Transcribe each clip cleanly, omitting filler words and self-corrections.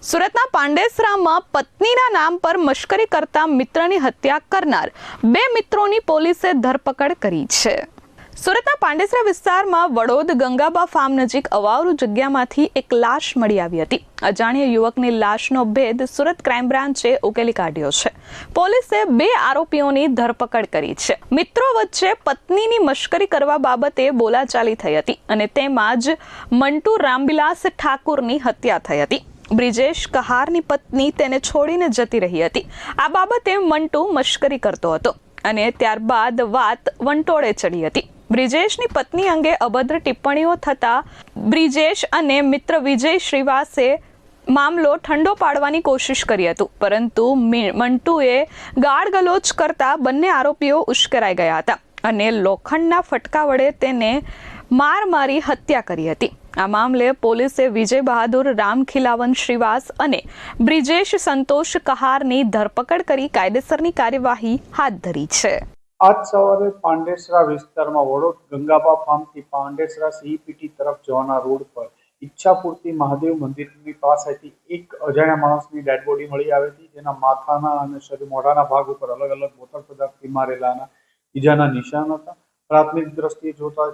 સુરતના પાંડેસરામાં પત્નીના નામ પર મશ્કરી કરતા મિત્રની હત્યા કરનાર બે મિત્રોની પોલીસે ધરપકડ કરી છે. સુરતના પાંડેસરા વિસ્તારમાં વડોદ ગંગાબા ફાર્મ નજીક અવાવરૂ જગ્યામાંથી એક લાશ મળી આવી હતી. અજાણ્યા યુવકની લાશનો ભેદ સુરત ક્રાઇમ બ્રાન્ચે ઉકેલી કાઢ્યો છે. પોલીસે બે આરોપીઓની ધરપકડ કરી છે. મિત્રો વચ્ચે પત્નીની મશ્કરી કરવા બાબતે બોલાચાલી થઈ હતી અને તેમાં જ મંટુ રામબિલાસ ઠાકુરની હત્યા થઈ હતી. બ્રિજેશ કહારની પત્ની તેને છોડીને જતી રહી હતી. આ બાબતે મંટુ મશ્કરી કરતો હતો અને ત્યારબાદ વાત વંટોળે ચડી હતી. બ્રિજેશની પત્ની અંગે અભદ્ર ટિપ્પણીઓ થતા બ્રિજેશ અને મિત્ર વિજય શ્રીવાસે મામલો ઠંડો પાડવાની કોશિશ કરી હતી, પરંતુ મંટુએ ગાળગલોચ કરતા બંને આરોપીઓ ઉશ્કેરાઈ ગયા હતા અને લોખંડના ફટકા વડે તેને મારી હત્યા કરી હતી. આ મામલે પોલીસે વિજય બહાદુર રામખિલાવન શ્રીવાસ અને બ્રિજેશ સંતોષ કહારની ધરપકડ કરી કાયદેસરની કાર્યવાહી હાથ ધરી છે. આજ સવારે પાંડેસરા વિસ્તારમાં વડોદ ગંગાબા ફાર્મથી પાંડેસરા સીઈપીટી તરફ જવાના રોડ પર ઈચ્છાપૂર્તિ મહાદેવ મંદિરની પાસેથી એક અજાણ્યા માણસની ડેડ બોડી મળી આવી હતી, જેના માથાના અને શરીર મોઢાના ભાગ ઉપર અલગ અલગ બોથડ પદાર્થથી મારેલાના ઈજાના નિશાન હતા. પ્રાથમિક દ્રષ્ટિએ જોતા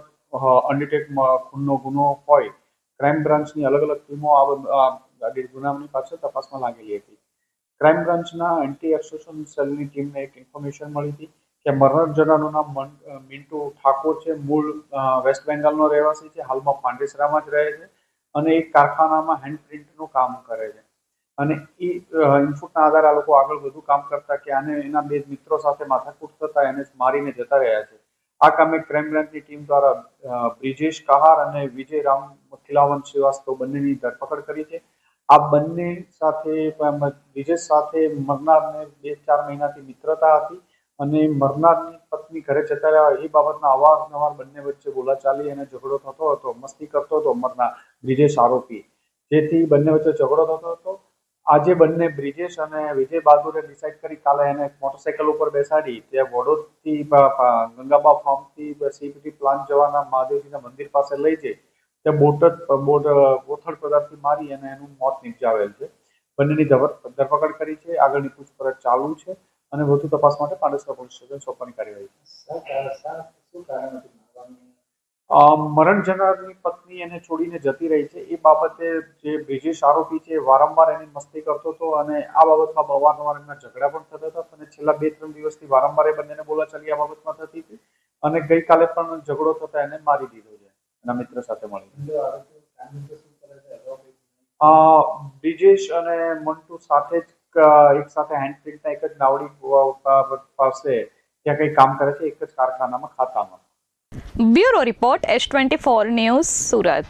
અનડિટેક ખૂનનો ગુનો હોય ક્રાઇમ બ્રાન્ચની અલગ અલગ ટીમો આ ગુનાની પાછળ તપાસમાં લાગેલી હતી. ક્રાઇમ બ્રાન્ચના એન્ટી એક્સટોર્શન સેલની ટીમને એક ઇન્ફોર્મેશન મળી હતી કે મરણ જનારનું નામ મિન્ટુ ઠાકોર છે. મૂળ વેસ્ટ બેંગાલનો રહેવાસી છે, હાલમાં પાંડેસરામાં જ રહે છે અને એક કારખાનામાં હેન્ડ પ્રિન્ટનું કામ કરે છે. અને એ ઇનપુટના આધારે આ લોકો આગળ વધુ કામ કરતા કે આને એના બે મિત્રો સાથે માથાકૂટ થતા એને મારીને જતા રહ્યા છે. આ કામે ક્રાઇમ બ્રાન્ચની ટીમ દ્વારા બ્રિજેશ કહાર અને વિજય રામ ખિલાવન શ્રીવાસ્તવ બંનેની ધરપકડ કરી છે. આ બંને સાથે બ્રિજેશ સાથે મરનારને 2-4 મહિનાથી મિત્રતા હતી અને મરનારની પત્ની ઘરે જતા રહ્યા એ બાબતના અવારનવાર બંને વચ્ચે બોલાચાલી અને ઝઘડો થતો હતો, મસ્તી કરતો હતો મરનાર બ્રિજેશ આરોપી, જેથી બંને વચ્ચે ઝઘડો થતો હતો. આજે બંને બ્રિજેશ અને વિજય બહાદુરે ડિસાઇડ કરી કાલે એને મોટરસાઇકલ ઉપર બેસાડી ત્યાં વડોદથી ગંગાબા ફાર્મથી સીઈપીટી પ્લાન્ટ જવાના મહાદેવજીના મંદિર પાસે લઈ જઈ ત્યાં બોથડ પદાર્થથી મારી અને એનું મોત નિપજાવેલ છે. બંનેની ધરપકડ કરી છે. આગળની પૂછપરછ ચાલુ છે અને વધુ તપાસ માટે પાંડેસરા પોલીસ સ્ટેશન સોંપવાની કાર્યવાહી. મરણ જનારની પત્ની એને છોડીને જતી રહી છે. એ બાબતે જે બ્રિજેશ આરોપી છે વારંવાર એની મસ્તી કરતો હતો અને આ બાબતમાં અવારનવાર એમના ઝઘડા પણ થતા હતા અને છેલ્લા 2-3 દિવસથી વારંવાર એ બંનેને બોલાચાલી આ બાબતમાં થતી હતી અને ગઈકાલે પણ ઝઘડો થતા એને મારી દીધો છે એના મિત્ર સાથે મળી. બ્રિજેશ અને મંટુ સાથે જ એક સાથે હેન્ડપ્રિન્ટના એક જ નાવડી પાસે ત્યાં કંઈ કામ કરે છે, એક જ કારખાનામાં ખાતામાં. Bureau report S24 news Surat.